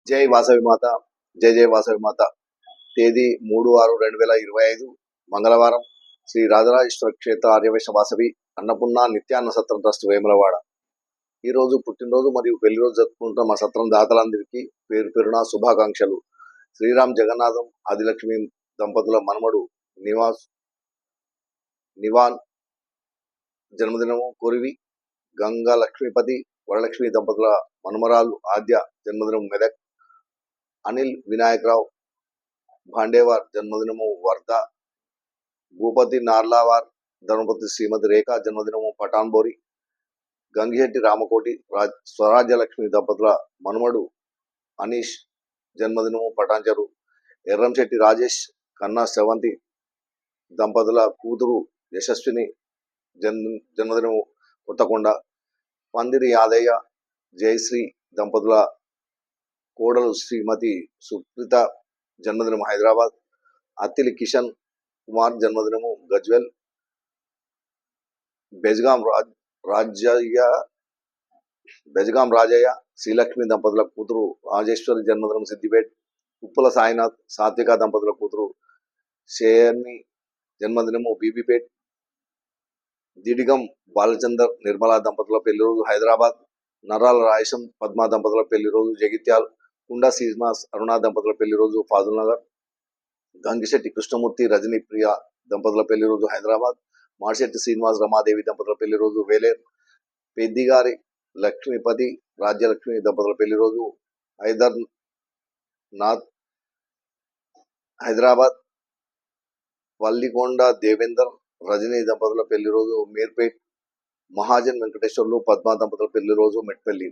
జై వాసవి మాత. జై జై వాసవి మాత. తేదీ 3/6/2025 మంగళవారం. శ్రీ రాజరాజేశ్వర క్షేత్ర ఆర్యవైశ్య వాసవి అన్నపూర్ణ నిత్యాన్న సత్రం ట్రస్ట్ వేములవాడ. ఈ రోజు పుట్టినరోజు మరియు పెళ్లి రోజు జరుపుకుంటున్న మా సత్రం దాతలందరికీ పేరు పేరున శుభాకాంక్షలు. శ్రీరామ్ జగన్నాథం ఆదిలక్ష్మి దంపతుల మనమడు నివాన్ జన్మదినము కొరివి. గంగా లక్ష్మీపతి వరలక్ష్మి దంపతుల మనుమరాలు ఆద్య జన్మదినం మెదక్. అనిల్ వినాయకరావు భాండేవార్ జన్మదినము వర్ధ. భూపతి నార్లావార్ ధర్మపతి శ్రీమతి రేఖ జన్మదినము పటాన్బోరి. గంగిశెట్టి రామకోటి స్వరాజ్యలక్ష్మి దంపతుల మనుమడు అనీష్ జన్మదినము పటాన్చెరు. ఎర్రంశెట్టి రాజేష్ కన్నా సెవంతి దంపతుల కూతురు యశస్విని జన్మదినము కొత్తకొండ. పందిరి యాదయ్య జయశ్రీ దంపతుల కోడలు శ్రీమతి సుప్రీత జన్మదినం హైదరాబాద్. అత్తిలి కిషన్ కుమార్ జన్మదినము గజ్వెల్. బెజగాం రాజయ్య శ్రీలక్ష్మి దంపతుల కూతురు రాజేశ్వరి జన్మదినం సిద్దిపేట్. ఉప్పుల సాయినాథ్ సాత్విక దంపతుల కూతురు షేర్ని జన్మదినము బీబీపేట్. దిడిగం బాలచందర్ నిర్మలా దంపతుల పెళ్లి రోజు హైదరాబాద్. నరాల రాయసం పద్మా దంపతుల పెళ్లి రోజు జగిత్యాల్. కుండా శ్రీనివాస్ అరుణ దంపతుల పెళ్లి రోజు ఫాజుల్ నగర్. గంగిశెట్టి కృష్ణమూర్తి రజనీ ప్రియ దంపతుల పెళ్లి రోజు హైదరాబాద్. మాడిశెట్టి శ్రీనివాస్ రమాదేవి దంపతుల పెళ్లి రోజు వేలేర్. పెద్దిగారి లక్ష్మీపతి రాజ్యలక్ష్మి దంపతుల పెళ్లి రోజు హైదరాబాద్. వల్లికొండ దేవేందర్ రజనీ దంపతుల పెళ్లి రోజు మీర్పేట్. మహాజన్ వెంకటేశ్వర్లు పద్మా దంపతుల పెళ్లి రోజు మెట్పల్లి.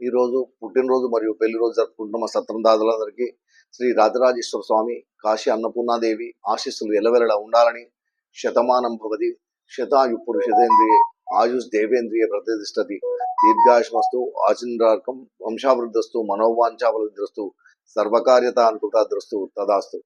ఈ రోజు పుట్టినరోజు మరియు పెళ్లి రోజు జరుపుకుంటున్న మా సత్రం దాతలందరికీ శ్రీ రాజరాజేశ్వర స్వామి కాశీ అన్నపూర్ణాదేవి ఆశీస్సులు ఎల్లవెల్లలా ఉండాలని. శతమానం భవతి శతాయు పురుషేంద్రియ ఆయుష్ దేవేంద్రియ ప్రతిష్టతి దీర్ఘాయుష్మస్తు ఆచంద్రార్కం వంశావృద్ధస్తు మనోవాంఛావృద్ధస్తు సర్వకార్యత అనుకృతద్రస్తు తదాస్తు.